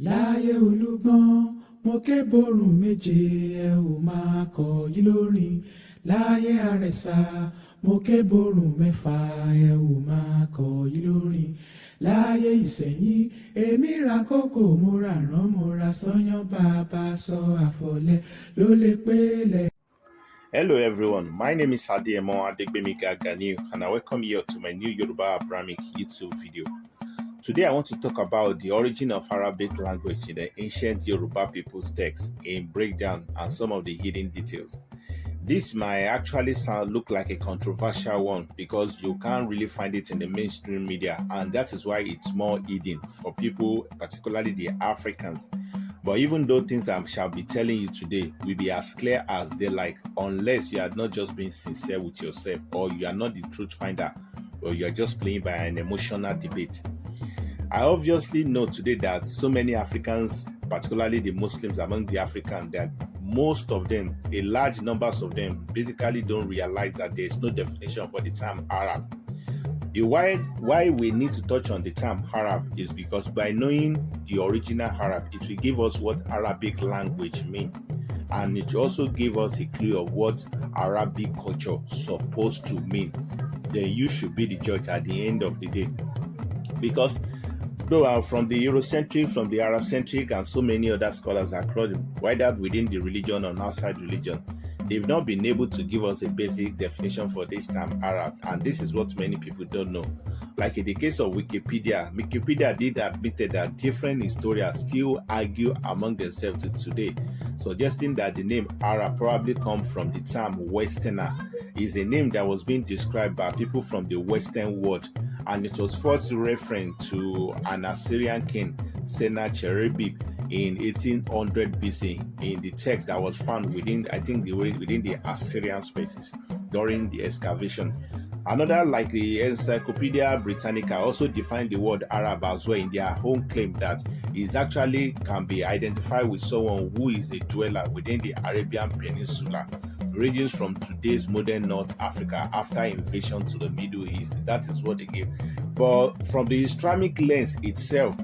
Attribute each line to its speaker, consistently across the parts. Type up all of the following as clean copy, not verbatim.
Speaker 1: láyé olúgbọ́n mo ké borùn méje ẹ ò máa kọ yí lórin láyé àrẹ̀sà mo ké borùn mẹ́fà ẹ ò máa kọ yí lórin láyé ìsẹ̀yìn èmi ra kókò mo ra rán mo ra sányán bàbá sọ àfọ̀lẹ́ ló lè pélé.
Speaker 2: Hello everyone, my name is Adeyemo Adegbemiga Ganiu and I welcome you to my new Yoruba Abrahamic YouTube video. Today I want to talk about the origin of Arabic language in the ancient Yoruba people's texts in breakdown and some of the hidden details. This might actually look like a controversial one because you can't really find it in the mainstream media, and that is why it's more hidden for people, particularly the Africans. But even though things I shall be telling you today will be as clear as daylight, unless you are not just being sincere with yourself, or you are not the truth finder, or you are just playing by an emotional debate. I obviously know today that so many Africans, particularly the Muslims among the Africans, that most of them, a large numbers of them, basically don't realize that there is no definition for the term Arab. The why we need to touch on the term Arab is because by knowing the original Arab, it will give us what Arabic language means, and it will also give us a clue of what Arabic culture supposed to mean. Then you should be the judge at the end of the day, because though from the Eurocentric, from the Arab-centric, and so many other scholars across, whether within the religion or outside religion, they've not been able to give us a basic definition for this term Arab, and this is what many people don't know. Like in the case of Wikipedia did admit that different historians still argue among themselves to today, suggesting that the name Arab probably comes from the term Westerner. Is a name that was being described by people from the Western world, and it was first referenced to an Assyrian king, Sennacherib, in 1800 BC in the text that was found within the Assyrian spaces during the excavation. Another, like the Encyclopedia Britannica, also defined the word Arab as well in their own claim that it actually can be identified with someone who is a dweller within the Arabian Peninsula, regions from today's modern North Africa after invasion to the Middle East. That is what they give. But from the Islamic lens itself,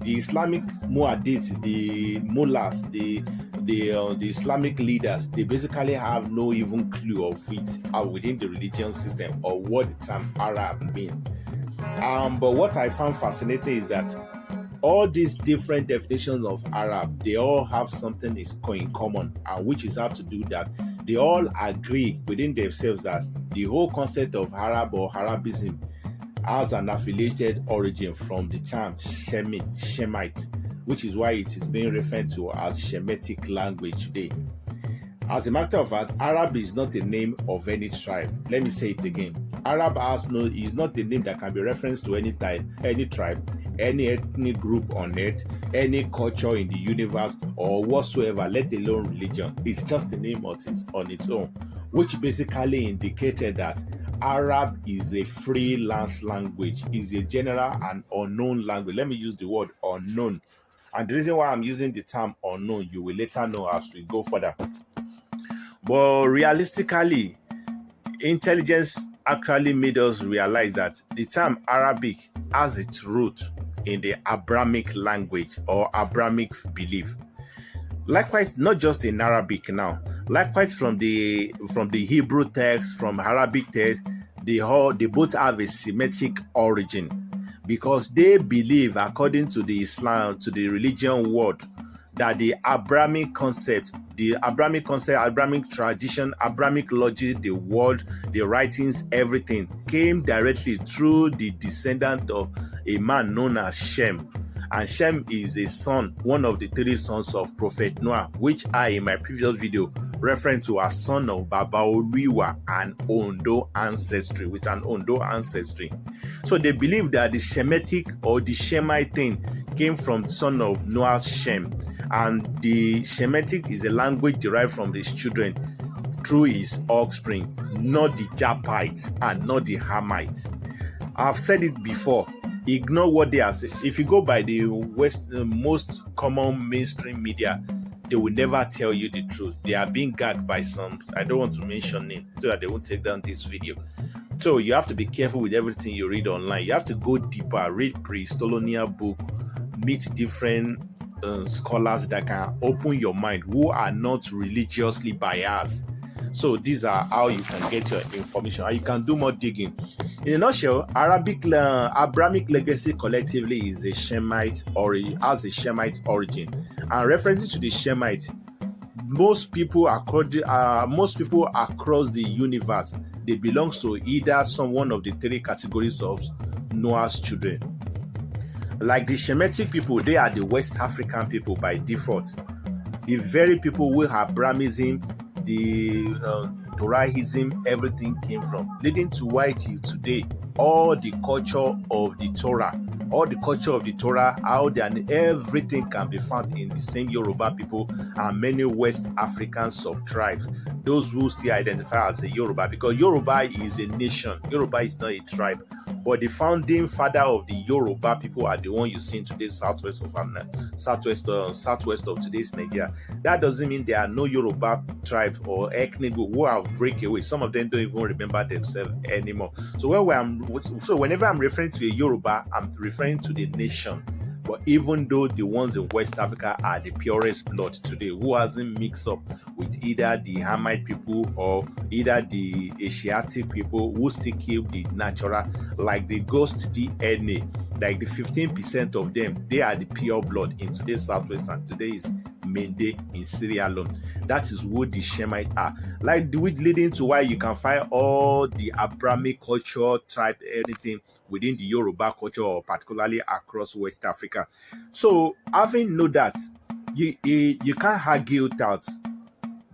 Speaker 2: the Islamic muadid, the mullahs, the Islamic leaders, they basically have no even clue of it within the religion system or what the term Arab means. But what I found fascinating is that all these different definitions of Arab, they all have something in common, and which is how to do that. They all agree within themselves that the whole concept of Arab or Arabism has an affiliated origin from the term Shemite, which is why it is being referred to as Shemitic language today. As a matter of fact, Arab is not a name of any tribe. Let me say it again. Arab is not a name that can be referenced to any tribe, any ethnic group on earth, any culture in the universe, or whatsoever, let alone religion. It's just a name on its own, which basically indicated that Arab is a freelance language, is a general and unknown language. Let me use the word unknown. And the reason why I'm using the term unknown, you will later know as we go further. But realistically, intelligence actually made us realize that the term Arabic has its root in the Abrahamic language or Abrahamic belief. Likewise, not just in Arabic now. Likewise, from the Hebrew text, from Arabic text, they both have a Semitic origin, because they believe, according to the Islam, to the religion world, that the Abrahamic concept, Abrahamic tradition, Abrahamic logic, the word, the writings, everything came directly through the descendant of a man known as Shem. And Shem is a son, one of the three sons of Prophet Noah, which I, in my previous video, referred to as son of Baba Oriwa and Ondo ancestry, with an Ondo ancestry. So they believe that the Shemitic or the Shemite thing came from the son of Noah's Shem. And the Shemitic is a language derived from his children through his offspring, not the Japites and not the Hamites. I've said it before. Ignore what they are saying. If you go by the most common mainstream media, they will never tell you the truth. They are being gagged by some, I don't want to mention names, so that they won't take down this video. So you have to be careful with everything you read online. You have to go deeper, read pre-Islamic book, meet different scholars that can open your mind, who are not religiously biased. So these are how you can get your information, and you can do more digging. In a nutshell, Abrahamic legacy collectively is a Shemite, or has a Shemite origin. And referring to the Shemite, most people across the universe, they belong to either one of the three categories of Noah's children. Like the Shemitic people, they are the West African people by default. The very people who Abrahamism, the Torahism, everything came from, leading to why till today, all the culture of the Torah, how everything can be found in the same Yoruba people and many West African sub-tribes, those who still identify as a Yoruba, because Yoruba is a nation, Yoruba is not a tribe. But the founding father of the Yoruba people are the one you see in today's southwest of today's Nigeria. That doesn't mean there are no Yoruba tribes or ethnic group who have breakaway. Some of them don't even remember themselves anymore. So whenever I'm referring to a Yoruba, I'm referring to the nation. But even though the ones in West Africa are the purest blood today, who hasn't mixed up with either the Hamite people or either the Asiatic people, who still keep the natural, like the ghost DNA, like the 15% of them, they are the pure blood in today's Southwest, and today is Mende in Syria alone. That is who the Shemite are. Like, which leading to why you can find all the Abrahamic culture, tribe, anything within the Yoruba culture, or particularly across West Africa. So, having know that, you can't argue that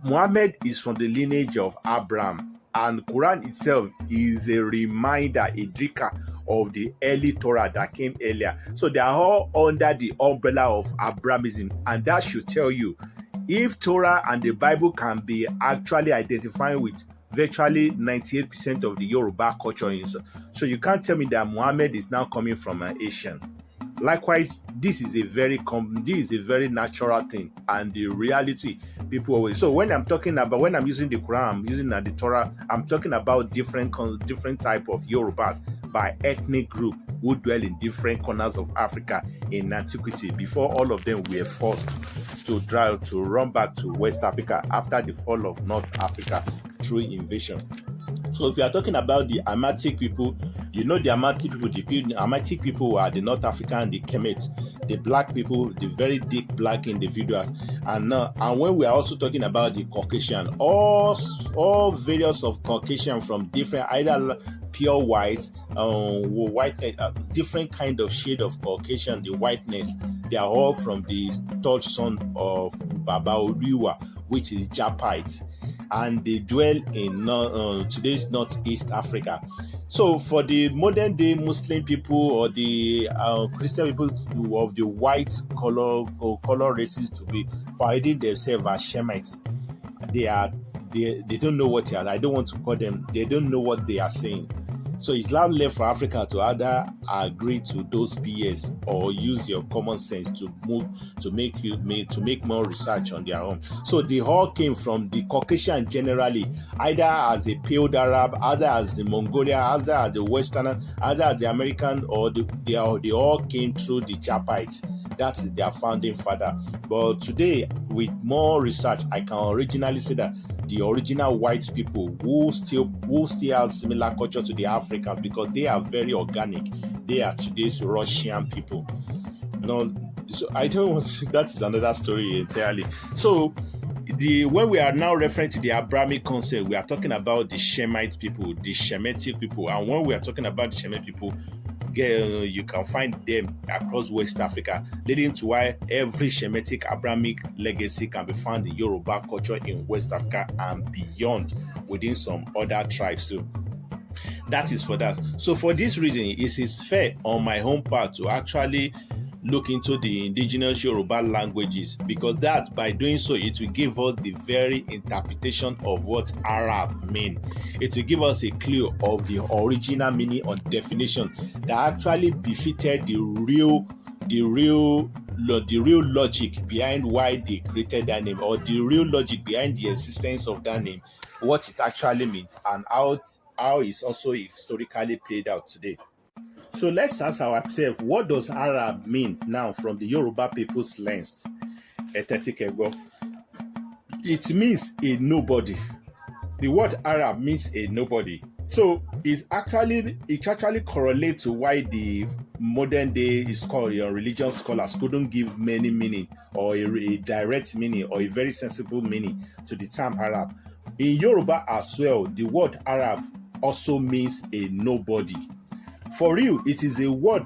Speaker 2: Muhammad is from the lineage of Abraham, and Quran itself is a reminder, a drika of the early Torah that came earlier. So they are all under the umbrella of Abrahamism, and that should tell you, if Torah and the Bible can be actually identifying with virtually 98% of the Yoruba culture, so you can't tell me that Muhammad is now coming from an Asian. Likewise, this is a very natural thing, and the reality people always. So when I'm using the Quran, I'm using the Torah, I'm talking about different type of Yorubas by ethnic group who dwell in different corners of Africa in antiquity, before all of them were forced to run back to West Africa after the fall of North Africa through invasion. So if you are talking about the Hamitic people, you know the Hamitic people are the North African, the Kemites, the black people, the very deep black individuals. And when we are also talking about the Caucasian, all various of Caucasian from different, either pure white, different kind of shade of Caucasian, the whiteness, they are all from the third son of Baba Oluwa, which is Japite, and they dwell in today's Northeast Africa. So for the modern day Muslim people or the Christian people of the white color races to be parading themselves as Shemite, they don't know what they are. I don't want to call them. They don't know what they are saying. So it's now left for Africa to either agree to those BS or use your common sense to make more research on their own. So they all came from the Caucasian generally, either as the Pale Arab, either as the Mongolia, either as the Westerner, either as the American, or they all came through the Japites. That is their founding father. But today, with more research, I can originally say that the original white people who still have similar culture to the Africans, because they are very organic. They are today's Russian people. So I don't want to, that is another story entirely. So when we are now referring to the Abrahamic concept, we are talking about the Shemite people, the Shemitic people. And when we are talking about the Shemite people, you can find them across West Africa, leading to why every Shemitic Abrahamic legacy can be found in Yoruba culture in West Africa and beyond, within some other tribes too. That is for that. So for this reason, it is fair on my own part to actually look into the indigenous Yoruba languages, because that, by doing so, it will give us the very interpretation of what Arab mean. It will give us a clue of the original meaning or definition that actually befitted the real logic behind why they created that name, or the real logic behind the existence of that name, what it actually means, and how it's also historically played out today. So let's ask ourselves, what does Arab mean now from the Yoruba people's lens? It means a nobody. The word Arab means a nobody. So it actually correlates to why the modern day religious scholars couldn't give many meaning or a direct meaning or a very sensible meaning to the term Arab. In Yoruba as well, the word Arab also means a nobody. For real, it is a word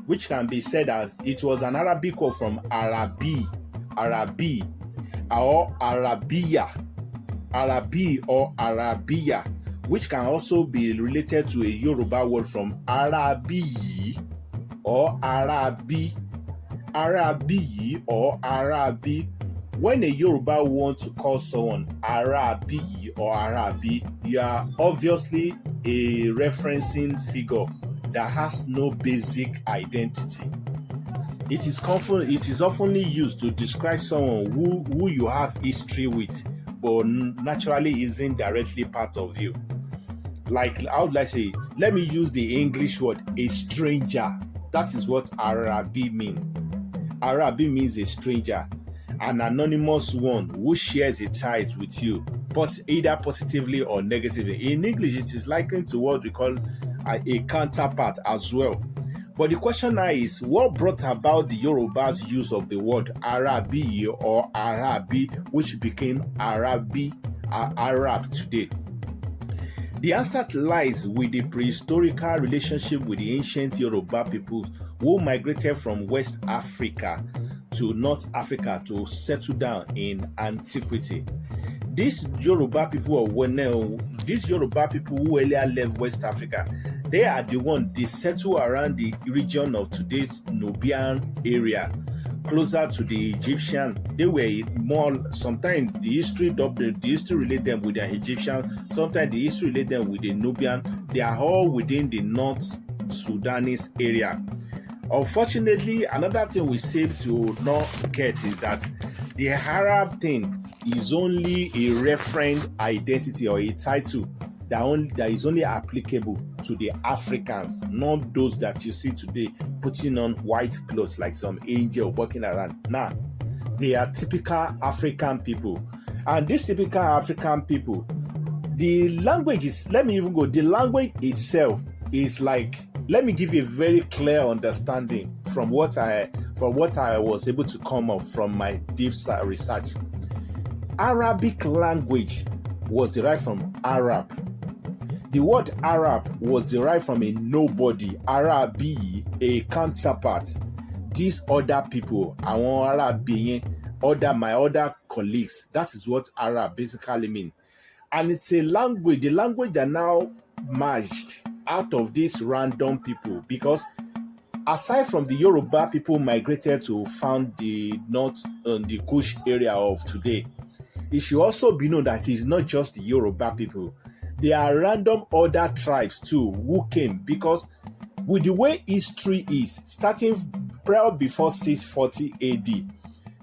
Speaker 2: which can be said as it was an Arabic word from Arabi, or Arabia, Arabi or Arabia, which can also be related to a Yoruba word from Arabi or Arabi, Arabi or Arabi. When a Yoruba wants to call someone Arabi or Arabi, you are obviously a referencing figure that has no basic identity. It is often used to describe someone who you have history with, but naturally isn't directly part of you. Like, how would I say? Let me use the English word, a stranger. That is what Arabi means. Arabi means a stranger, an anonymous one who shares a tie with you, either positively or negatively. In English, it is likened to what we call a counterpart as well. But the question now is, what brought about the Yoruba's use of the word Arabi or Arabi, which became Arab today? The answer lies with the prehistorical relationship with the ancient Yoruba people who migrated from West Africa to North Africa to settle down in antiquity. These Yoruba people who earlier left West Africa, they are the ones they settle around the region of today's Nubian area, closer to the Egyptian. They were more, sometimes the history relate them with the Egyptian, sometimes the history relate them with the Nubian. They are all within the North Sudanese area. Unfortunately, another thing we seem to not get is that the Arab thing is only a reference identity or a title that is only applicable to the Africans, not those that you see today putting on white clothes like some angel walking around. Nah, they are typical African people. And these typical African people, the language itself is like, let me give you a very clear understanding from what I was able to come up from my deep research. Arabic language was derived from Arab. The word Arab was derived from a nobody, Arabi, a counterpart. These other people, my other colleagues, that is what Arab basically means. And it's a language, the language that now merged out of these random people, because aside from the Yoruba people migrated to found the north and the Kush area of today, it should also be known that it's not just the Yoruba people. There are random other tribes too who came, because with the way history is, starting probably before 640 AD,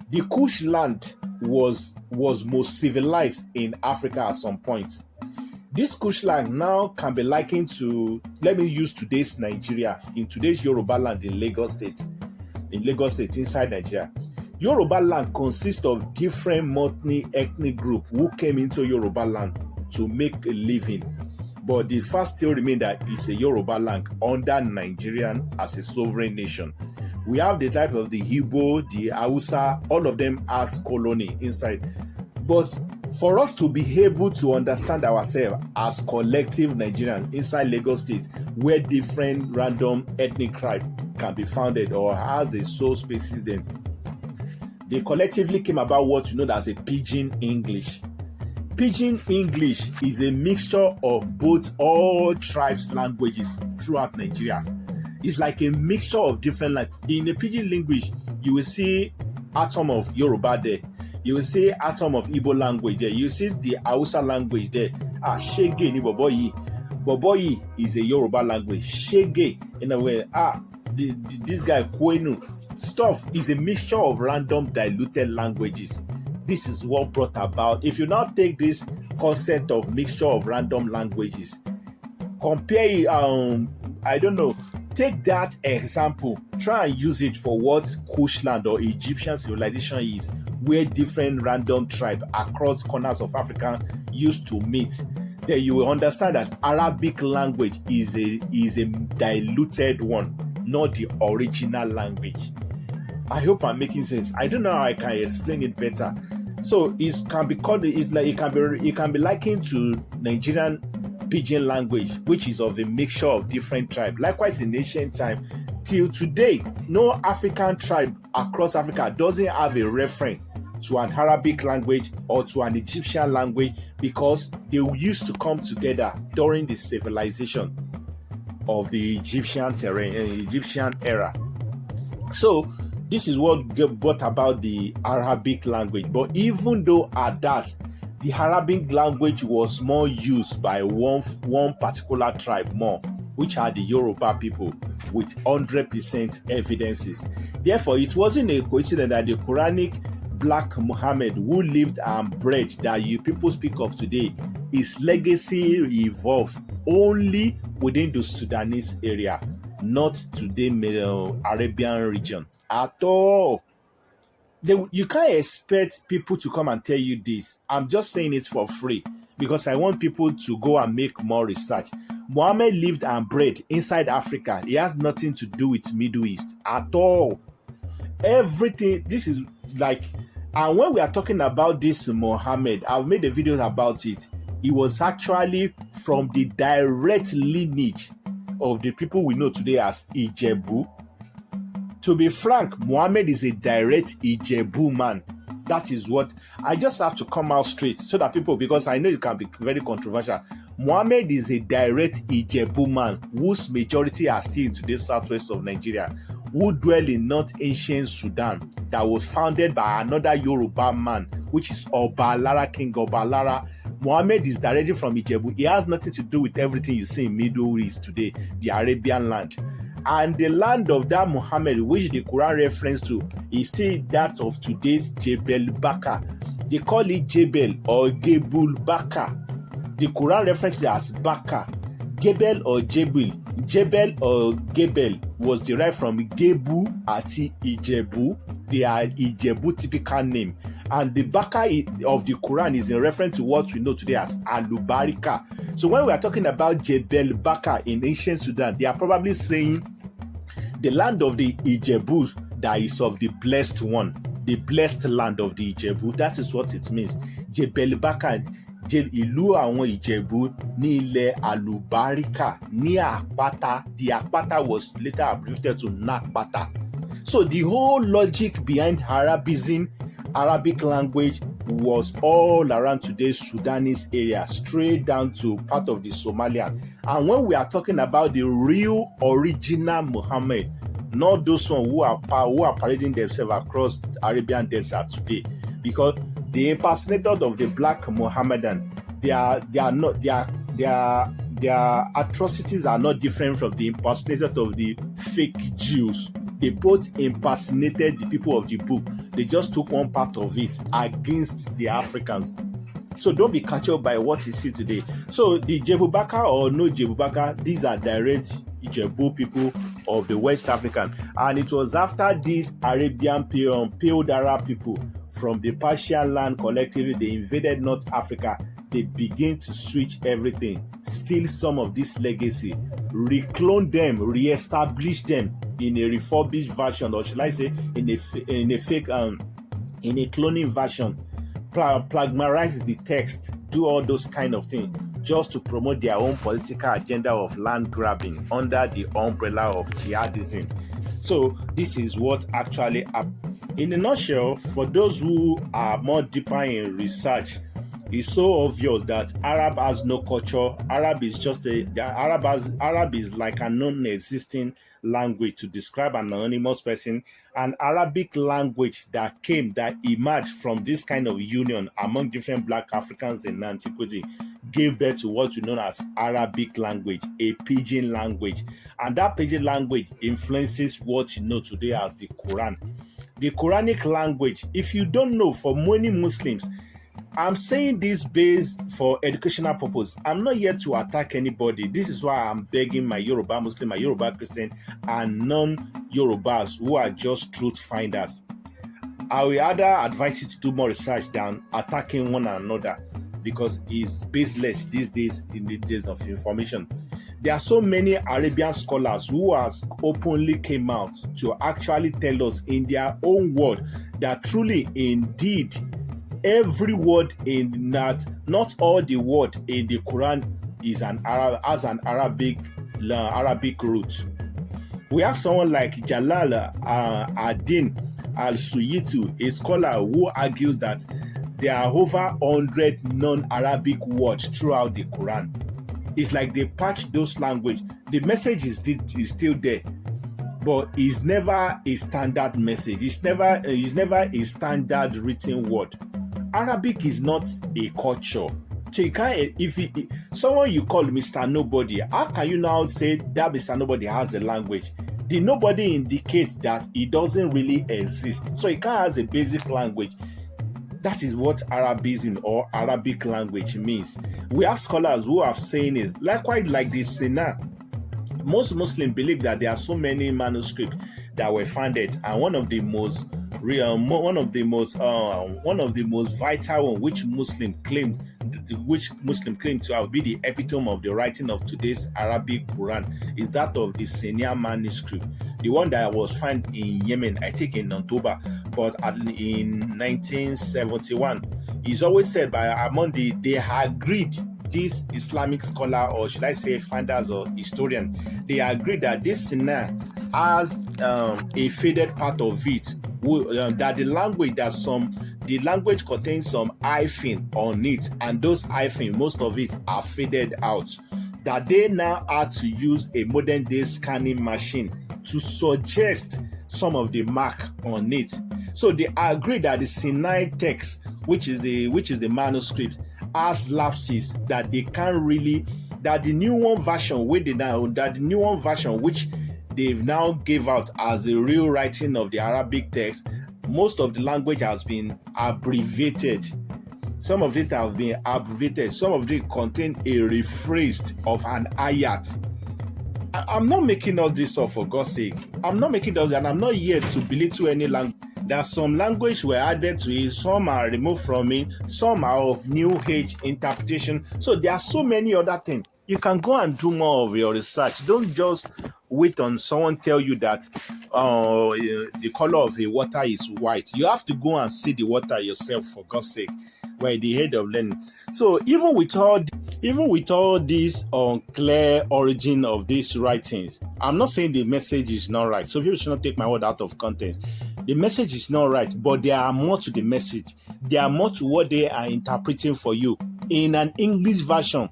Speaker 2: the Kush land was most civilized in Africa at some point. This Kush land now can be likened to, let me use today's Nigeria, in today's Yoruba land in Lagos State inside Nigeria. Yoruba land consists of different multi-ethnic groups who came into Yoruba land to make a living. But the fact still remains that it's a Yoruba land under Nigerian as a sovereign nation. We have the type of the Igbo, the Hausa, all of them as colony inside. But for us to be able to understand ourselves as collective Nigerians inside Lagos State, where different random ethnic tribes can be founded or has a sole species, then they collectively came about what we know as a pidgin English. Pidgin English is a mixture of both all tribes' languages throughout Nigeria. It's like a mixture of different languages. In the pidgin language, you will see atom of Yoruba there. You will see atom of Igbo language there. You see the Hausa language there. Shege ni boboyi. Boboyi is a Yoruba language. Shege, in a way, this guy Kwenu stuff is a mixture of random diluted languages. This is what brought about. If you now take this concept of mixture of random languages, compare take that example, try and use it for what Kush land or Egyptian civilization is, where different random tribes across corners of Africa used to meet. Then you will understand that Arabic language is a diluted one, not the original language. I hope I'm making sense. I don't know how I can explain it better. So it can be likened to Nigerian pidgin language, which is of a mixture of different tribes. Likewise, in ancient time, till today, no African tribe across Africa doesn't have a reference to an Arabic language or to an Egyptian language, because they used to come together during the civilization of the Egyptian era. So this is what brought about the Arabic language. But even though at that, the Arabic language was more used by one particular tribe more, which are the Yoruba people, with 100% evidences. Therefore, it wasn't a coincidence that the Quranic Black Muhammad, who lived and bred that you people speak of today, his legacy evolves only within the Sudanese area, not to the Arabian region at all. You can't expect people to come and tell you this. I'm just saying it for free because I want people to go and make more research. Muhammad lived and bred inside Africa. He has nothing to do with Middle East at all. Everything, this is like, and when we are talking about this Muhammad, I've made a video about it. He was actually from the direct lineage of the people we know today as Ijebu. To be frank, Muhammad is a direct Ijebu man. That is what I just have to come out straight so that people, because I know it can be very controversial. Muhammad is a direct Ijebu man whose majority are still in today's southwest of Nigeria, who dwell in North Ancient Sudan, that was founded by another Yoruba man, which is Obalara, King Obalara. Muhammad is directly from Ijebu. He has nothing to do with everything you see in Middle East today, the Arabian land. And the land of that Muhammad, which the Quran refers to, is still that of today's Jebel Barkal. They call it Jebel or Jebel Barkal. The Quran refers to it as Barkal. Jebel or Jebel. Jebel or Gebel was derived from Gebu ati Ijebu. They are Ijebu typical name. And the Barkal of the Quran is in reference to what we know today as Alubarika. So when we are talking about Jebel Barkal in ancient Sudan, they are probably saying the land of the Ijebus that is of the blessed one, the blessed land of the Ijebu. That is what it means. Jebel Barkal, ìlú àwọn Ìjẹ̀bú ní ilẹ̀ Àlùbáríkà ní Àpáta. The Àpáta was later abbreviated to Nakpata. So the whole logic behind Arabism, Arabic language, was all around today's Sudanese area, straight down to part of the Somalian. And when we are talking about the real original Muhammad, not those ones who are parading themselves across the Arabian desert today, because the impersonators of the Black Mohammedan, their atrocities are not different from the impersonators of the fake Jews. They both impersonated the people of the book. They just took one part of it against the Africans. So don't be catch up by what you see today. So the Jebel Barkal or no Jebel Barkal, these are direct Ijebu people of the West African. And it was after these Arabian Pale Arab people from the Persian land collectively, they invaded North Africa. They begin to switch everything, steal some of this legacy, reclone them, re-establish them in a refurbished version, or should I say in a cloning version, plagiarize the text, do all those kind of things just to promote their own political agenda of land grabbing under the umbrella of jihadism. So this is what actually happened. In a nutshell, for those who are more deeper in research, it's so obvious that Arab has no culture. Arab is like a non-existing language to describe an anonymous person. An Arabic language that emerged from this kind of union among different Black Africans in antiquity gave birth to what we know as Arabic language, a pidgin language. And that pidgin language influences what you know today as the Quran. The Quranic language, if you don't know, for many Muslims, I'm saying this based for educational purpose. I'm not here to attack anybody. This is why I'm begging my Yoruba Muslim, my Yoruba Christian, and non-Yorubas who are just truth finders. I will rather advise you to do more research than attacking one another, because it's baseless these days in the days of information. There are so many Arabian scholars who have openly came out to actually tell us in their own word that truly, indeed, every word in that, not all the word in the Quran is has an Arabic root. We have someone like Jalal ad-Din al-Suyuti, a scholar who argues that there are over 100 non-Arabic words throughout the Quran. It's like they patched those language. The message is still there, but it's never a standard message. It's never a standard written word. Arabic is not a culture. So you can't, if someone you call Mr. Nobody, how can you now say that Mr. Nobody has a language? The nobody indicates that it doesn't really exist. So it can't have a basic language. That is what Arabism or Arabic language means. We have scholars who have saying it. Likewise, like the Sina, most Muslims believe that there are so many manuscripts that were founded, and one of the most vital one, which Muslim claim to have been the epitome of the writing of today's Arabic Quran, is that of the Sina manuscript, the one that was found in Yemen, I think in October, but in 1971. It's always said by among they agreed, this Islamic scholar, or should I say founders or historian, they agreed that this Sina has a faded part of it, that the language contains some hyphen on it, and those hyphen, most of it are faded out, that they now had to use a modern day scanning machine to suggest some of the mark on it. So they agree that the Sinai text, which is the manuscript, has lapses that they can't really, that the new one version which they've now gave out as a real writing of the Arabic text, most of the language has been abbreviated. Some of it have been abbreviated. Some of it contain a rephrase of an ayat. I'm not making all this up, for God's sake. I'm not making those, and I'm not here to belittle any language. There are some language were added to it, some are removed from it, some are of new age interpretation. So there are so many other things. You can go and do more of your research. Don't just wait on someone tell you that the color of the water is white. You have to go and see the water yourself, for God's sake. We're at the head of learning. So even with all this unclear origin of these writings, I'm not saying the message is not right. So people should not take my word out of context. The message is not right, but there are more to the message. There are more to what they are interpreting for you. In an English version,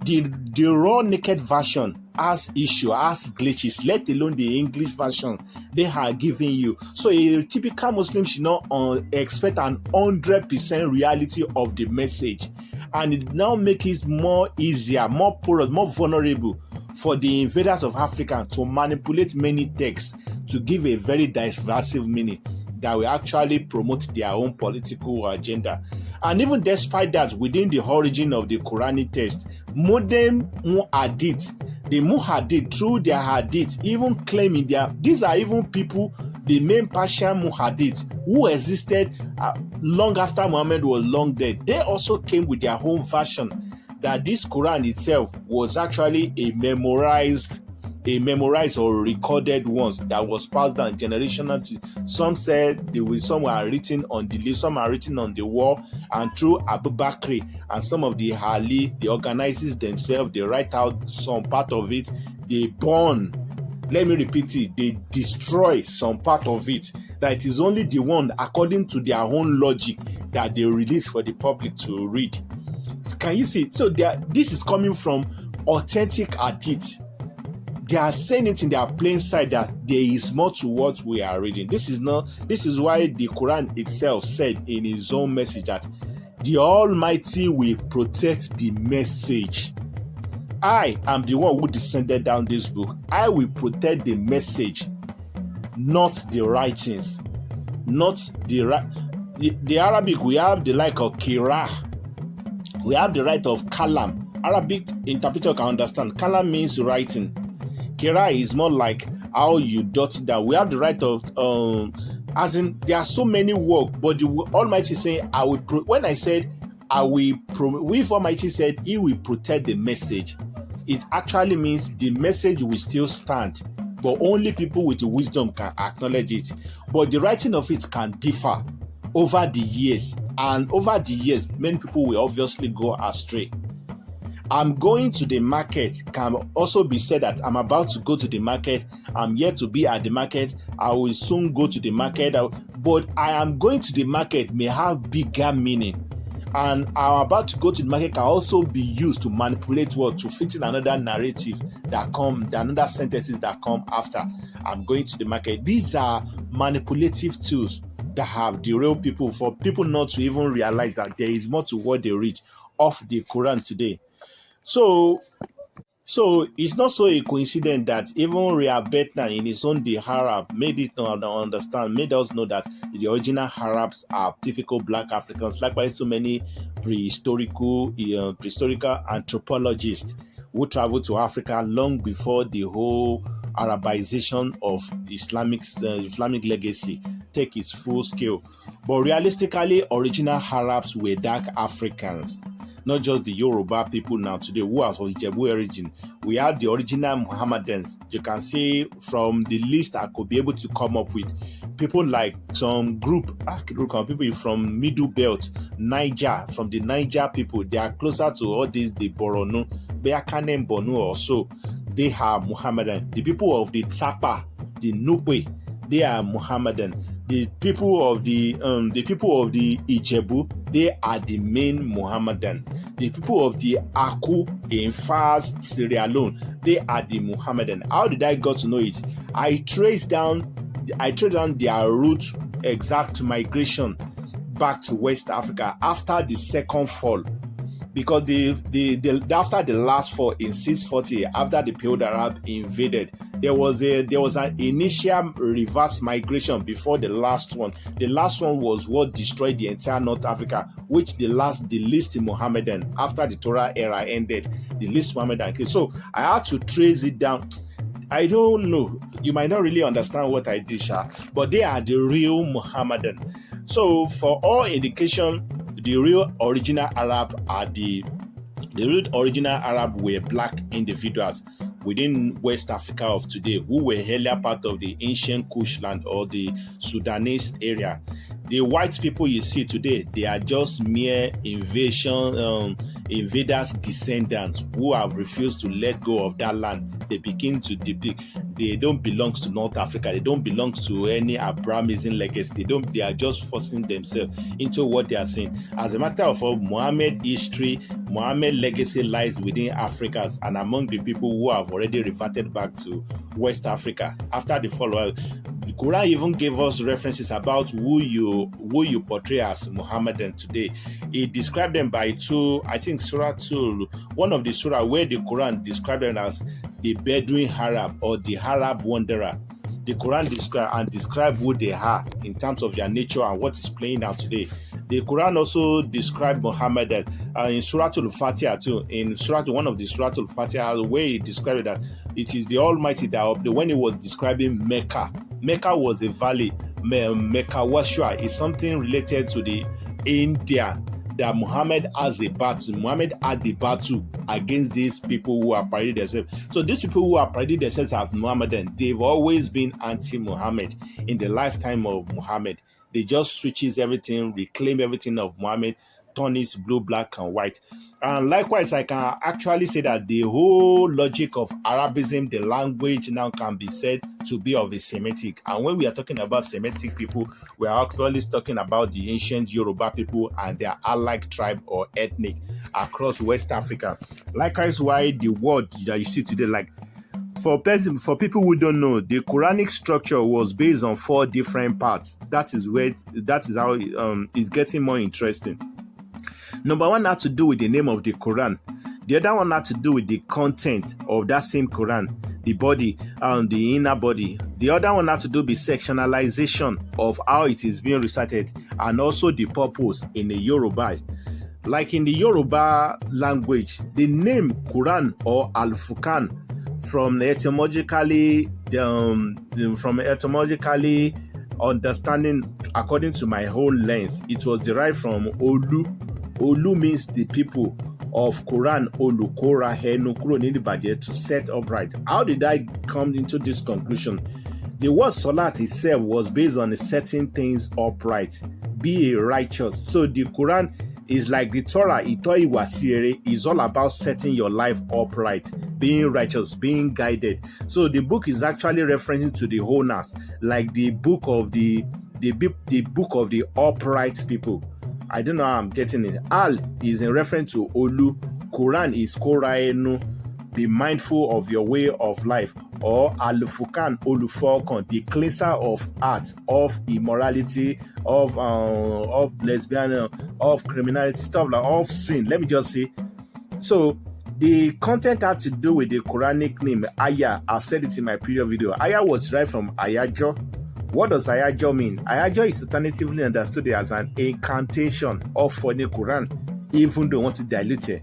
Speaker 2: the raw naked version has glitches, let alone the English version they are giving you. So a typical Muslim should not expect an 100% reality of the message, and it now makes it more easier, more porous, more vulnerable for the invaders of Africa to manipulate many texts to give a very divisive meaning that will actually promote their own political agenda. And even despite that, within the origin of the Quranic text, modern Muhaddith, the Muhaddith, through their hadith, even claiming these are even people, the main Persian Muhaddith, who existed long after Muhammad was long dead. They also came with their own version, that this Quran itself was actually a memorized or recorded ones that was passed down generational to. Some said some are written on the leaf, some are written on the wall, and through Abu Bakr and some of the Ali, the organizers themselves, they write out some part of it, they burn. Let me repeat it, they destroy some part of it. That it is only the one, according to their own logic, that they release for the public to read. Can you see? So this is coming from authentic hadith. They are saying it in their plain sight that there is more to what we are reading. This is why the Quran itself said in its own message that the Almighty will protect the message. I am the one who descended down this book. I will protect the message, not the writings. the Arabic, we have the like of Kira. We have the right of Kalam. Arabic interpreter can understand. Kalam means writing. Kira is more like how you dot it down. We have the right of, as in, there are so many words, but the Almighty saying, I will, when I said, I will, if Almighty said, He will protect the message, it actually means the message will still stand, but only people with wisdom can acknowledge it. But the writing of it can differ over the years, and over the years, many people will obviously go astray. I'm going to the market can also be said that I'm about to go to the market. I'm yet to be at the market. I will soon go to the market. But I am going to the market may have bigger meaning. And I'm about to go to the market can also be used to manipulate what, to fit in another narrative that come, another sentences that come after. I'm going to the market. These are manipulative tools that have derailed people, for people not to even realize that there is more to what they read of the Quran today. So it's not so a coincidence that even Rehabetna in his own The Arab made it understand, made us know that the original Arabs are typical black Africans. Likewise, so many prehistorical anthropologists who traveled to Africa long before the whole Arabization of Islamic legacy take its full scale. But realistically, original Arabs were dark Africans. Not just the Yoruba people now today who are of Ijebu origin. We have the original Mohammedans. You can see from the list I could be able to come up with people like some group people from Middle Belt, Niger, from the Niger people. They are closer to all these, the Borno, Beakanem Bonu also. They are Mohammedan. The people of the Tapa, the Nubia, they are Mohammedan. The people of the Ijebu, they are the main Mohammedan. The people of the Aku in Fars, Sierra Leone, they are the Mohammedan. How did I got to know it? I traced down their route, exact migration back to West Africa after the second fall. Because after the last fall in 640, after the Paleo-Arab invaded, there was an initial reverse migration before the last one. The last one was what destroyed the entire North Africa, which the least Mohammedan, after the Torah era ended, the least Mohammedan came. So I had to trace it down. I don't know. You might not really understand what I did, but they are the real Mohammedan. So for all indication, the real original Arab were black individuals within West Africa of today, who were earlier part of the ancient Kush land or the Sudanese area. The white people you see today, they are just mere invaders' descendants who have refused to let go of that land. They begin to depict. They don't belong to North Africa. They don't belong to any Abrahamism legacy. They are just forcing themselves into what they are saying. As a matter of fact, Muhammad history, Muhammad legacy lies within Africa and among the people who have already reverted back to West Africa after the fall. The Quran even gave us references about who you portray as Muhammadan today. It described them by two, I think Surah 2, one of the surah where the Quran described them as the Bedouin Arab or the Arab wanderer. The Quran describe who they are in terms of their nature and what is playing out today. The Quran also described Muhammad in Surah Al-Fatiha too. In one of the Surah Al-Fatiha, where he described that it is the Almighty that when he was describing Mecca. Mecca was a valley. Mecca Washua is something related to the India that Muhammad has a battle. Muhammad had the battle against these people who are parading themselves. So these people who are parading themselves as Muhammadan, they've always been anti-Muhammad in the lifetime of Muhammad. They just switches everything, reclaim everything of Muhammad, turn it blue, black, and white. And likewise, I can actually say that the whole logic of Arabism, the language now can be said to be of a Semitic. And when we are talking about Semitic people, we are actually talking about the ancient Yoruba people and their allied tribe or ethnic across West Africa. Likewise, why the word that you see today, like for people who don't know, the Quranic structure was based on 4 different parts. That is how it's getting more interesting. Number 1 had to do with the name of the Quran. The other one had to do with the content of that same Quran. the body and the inner body. The other one had to do with sectionalization of how it is being recited and also the purpose in the Yoruba. Like in the Yoruba language, the name Quran or Al-Furqan from etymologically understanding according to my own lens, it was derived from Olu. Olu means the people of Quran, Olukora Henu Kuro Nidibaje, to set upright. How did I come into this conclusion? The word Salat itself was based on setting things upright, be righteous. So the Quran is like the Torah, Itoi Wasiere, is all about setting your life upright, being righteous, being guided. So the book is actually referring to the owners, like the book of the book of the upright people. I don't know how I'm getting it. Al is in reference to Olu. Quran is Koraenu, be mindful of your way of life. Or Al-Furqan, Olufokon, the cleanser of art, of immorality, of lesbian, of criminality, stuff like of sin. Let me just say. So the content had to do with the Quranic name Ayah. I've said it in my previous video. Ayah was derived from Ayajo. What does Ayajo mean? Ayajo is alternatively understood as an incantation of for the Quran, even though they want to dilute it.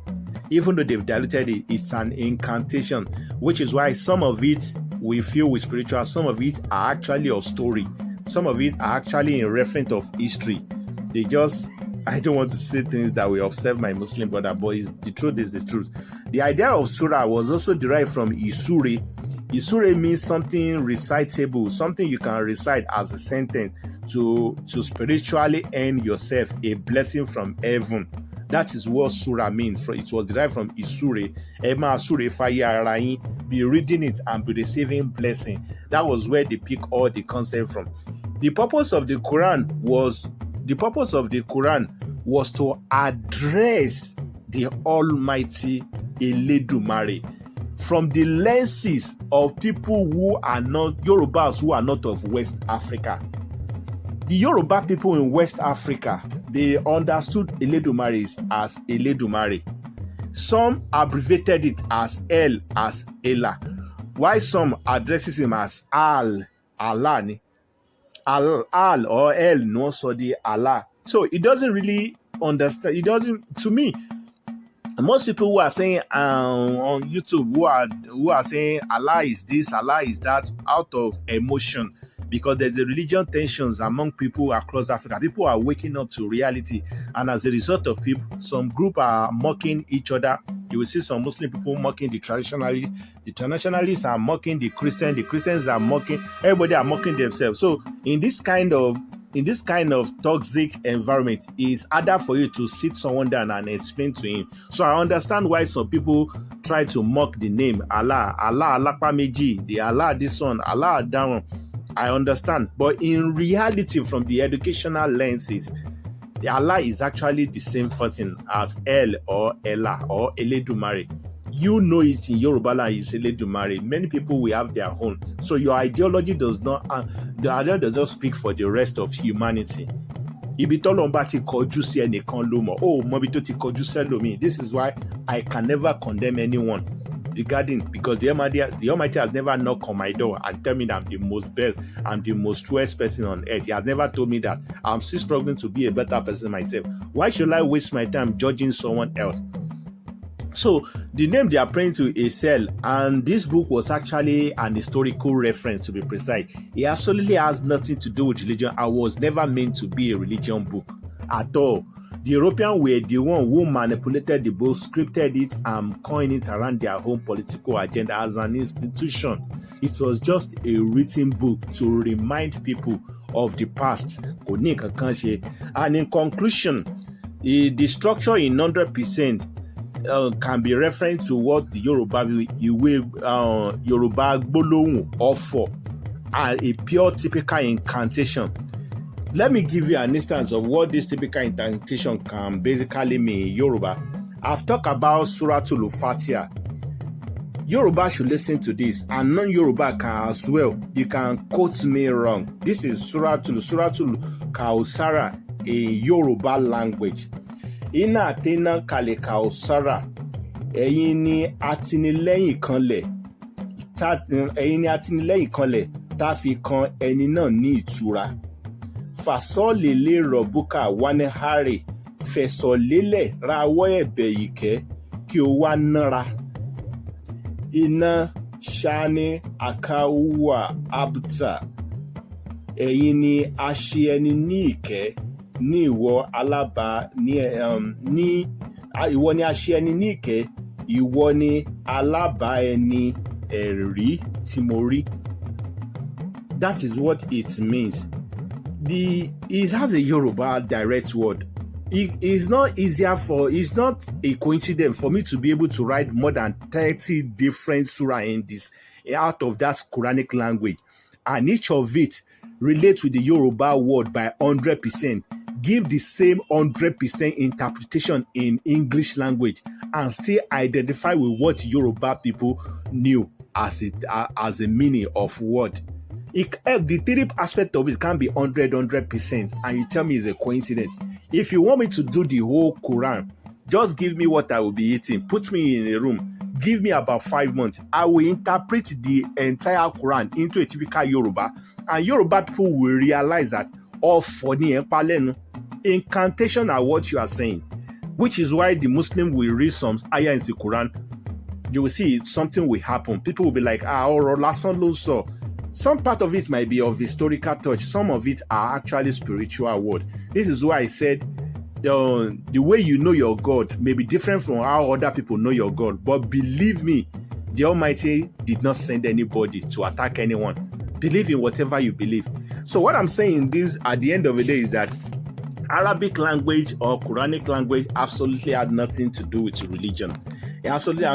Speaker 2: Even though they've diluted it, it's an incantation, which is why some of it we feel with spiritual, some of it are actually a story, some of it are actually in reference of history. They just, I don't want to say things that will upset my Muslim brother, but the truth is the truth. The idea of surah was also derived from Isure. Isure means something recitable, something you can recite as a sentence to spiritually earn yourself a blessing from heaven. That is what surah means. It was derived from Isure. Be reading it and be receiving blessing. That was where they pick all the concept from. The purpose of the Quran was to address the Almighty Eledumare from the lenses of people who are not Yorubas, who are not of West Africa. The Yoruba people in West Africa, they understood Eledumare as Eledumare. Some abbreviated it as El, as Ella, while some addresses him as Al, Allah, Al or El, no, so the Allah. So it doesn't really understand. It doesn't, to me. Most people who are saying on YouTube who are saying Allah is this, Allah is that, out of emotion, because there's a religion tensions among people across Africa. People are waking up to reality, and as a result of people, some group are mocking each other. You will see some Muslim people mocking the traditionalists. The traditionalists are mocking the Christians. The Christians are mocking. Everybody are mocking themselves. So in this kind of toxic environment, it's harder for you to sit someone down and explain to him. So I understand why some people try to mock the name Allah, Alakpameji, the Allah this one, Allah that. I understand, but in reality, from the educational lenses, the Allah is actually the same person as El or Ella or Eledumare. You know it in Yoruba land is Eledumare. Many people will have their own. So your ideology does not, the idea does not speak for the rest of humanity. This is why I can never condemn anyone regarding, because the Almighty has never knocked on my door and tell me that I'm the most best, I'm the most truest person on earth. He has never told me that. I'm still struggling to be a better person myself. Why should I waste my time judging someone else? So the name they are praying to is Sel, and this book was actually an historical reference, to be precise. It absolutely has nothing to do with religion. I was never meant to be a religion book at all. The Europeans were the one who manipulated the book, scripted it, and coined it around their own political agenda as an institution. It was just a written book to remind people of the past. And in conclusion, the structure in 100% can be referring to what the Yoruba Gbolohun offer, a pure typical incantation. Let me give you an instance of what this typical incantation can basically mean in Yoruba. I've talked about Suratul Fatiha. Yoruba should listen to this, and non-Yoruba can as well. You can quote me wrong. This is Suratul Kausara in Yoruba language. Ina atena kale Kausara, ẹ̀yin ni àtìlẹ́yìn kanlẹ̀ ẹ̀yin ni atinilẹ́yìn kanlẹ̀ tá a fi kan ẹni náà ní ìtura. Fasọ́lélé rọ̀bùkà wánihárè fẹ̀sọ̀lélẹ̀ rawọ́ ẹ̀bẹ̀ ìkẹ́ kí o wá nára. Iná ṣáni àkáwà abta. Ẹ̀yin ni a ṣe ẹni ní ìkẹ́ ní ìwọ alábà ní ìwọ ni a ṣe ẹni ní ìkẹ́, ìwọ ni alábà ẹni ẹ̀rí tí mo rí. That is what it means. It has a Yoruba direct word. It's not a coincidence for me to be able to write more than 30 different surah in this out of that Quranic language, and each of it relates with the Yoruba word by 100%, give the same 100% interpretation in English language, and still identify with what Yoruba people knew as a meaning of word. The three aspect of it can be 100%, and you tell me it's a coincidence. If you want me to do the whole Quran, just give me what I will be eating, put me in a room, give me about 5 months. I will interpret the entire Quran into a typical Yoruba, and Yoruba people will realize that all funny and palenu incantation are what you are saying, which is why the Muslim will read some ayah in the Quran. You will see something will happen. People will be like, ọ̀rọ̀ lásán ló sọ. Some part of it might be of historical touch. Some of it are actually spiritual word. This is why I said the way you know your God may be different from how other people know your God. But believe me, the Almighty did not send anybody to attack anyone. Believe in whatever you believe. So what I'm saying this at the end of the day is that Arabic language or Quranic language absolutely had nothing to do with religion. It absolutely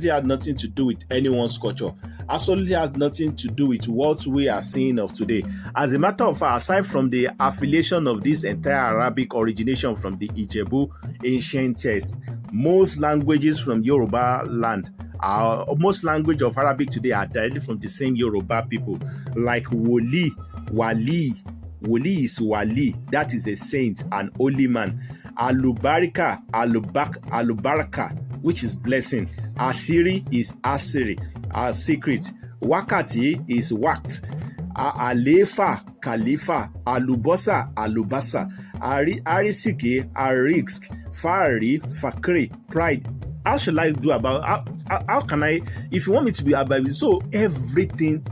Speaker 2: had nothing to do with anyone's culture. Absolutely has nothing to do with what we are seeing of today. As a matter of fact, aside from the affiliation of this entire Arabic origination from the Ijebu ancient text, most languages from Yoruba land, most language of Arabic today are directly from the same Yoruba people, like Wali. Wali is Wali, that is a saint, an holy man. Alubarika, Alubaraka, which is blessing. Asiri is Asiri, secret. Wakati is wakt. Alefa, Khalifa. Alubosa, Alubasa. Arisiki, Arisk. Fari, Fakri, pride. How shall I do about how can I, if you want me to be about it? So everything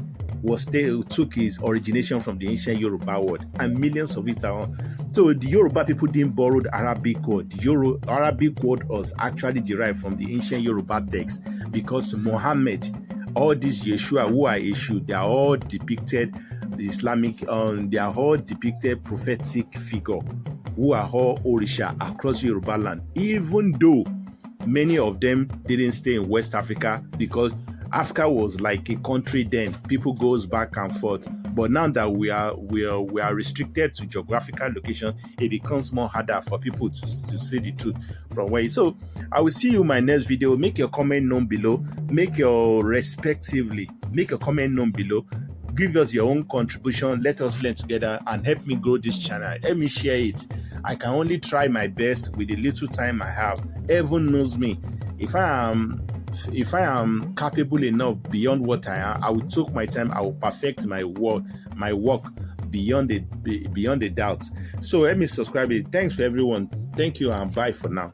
Speaker 2: took his origination from the ancient Yoruba word, and millions of it are on. So the Yoruba people didn't borrow the Arabic word. The Arabic word was actually derived from the ancient Yoruba text, because Muhammad, all these Yeshua who are Yeshu, they are all depicted Islamic, they are all depicted prophetic figure who are all Orisha across Yoruba land, even though many of them didn't stay in West Africa, because Africa was like a country then. People goes back and forth. But now that we are restricted to geographical location, it becomes more harder for people to see the truth from where. So I will see you in my next video. Make your comment known below. Make your comment known below. Give us your own contribution. Let us learn together and help me grow this channel. Let me share it. I can only try my best with the little time I have. Heaven knows me. If I am capable enough beyond what I am, I will take my time. I will perfect my work beyond the doubt. So let me subscribe it. Thanks for everyone. Thank you and bye for now.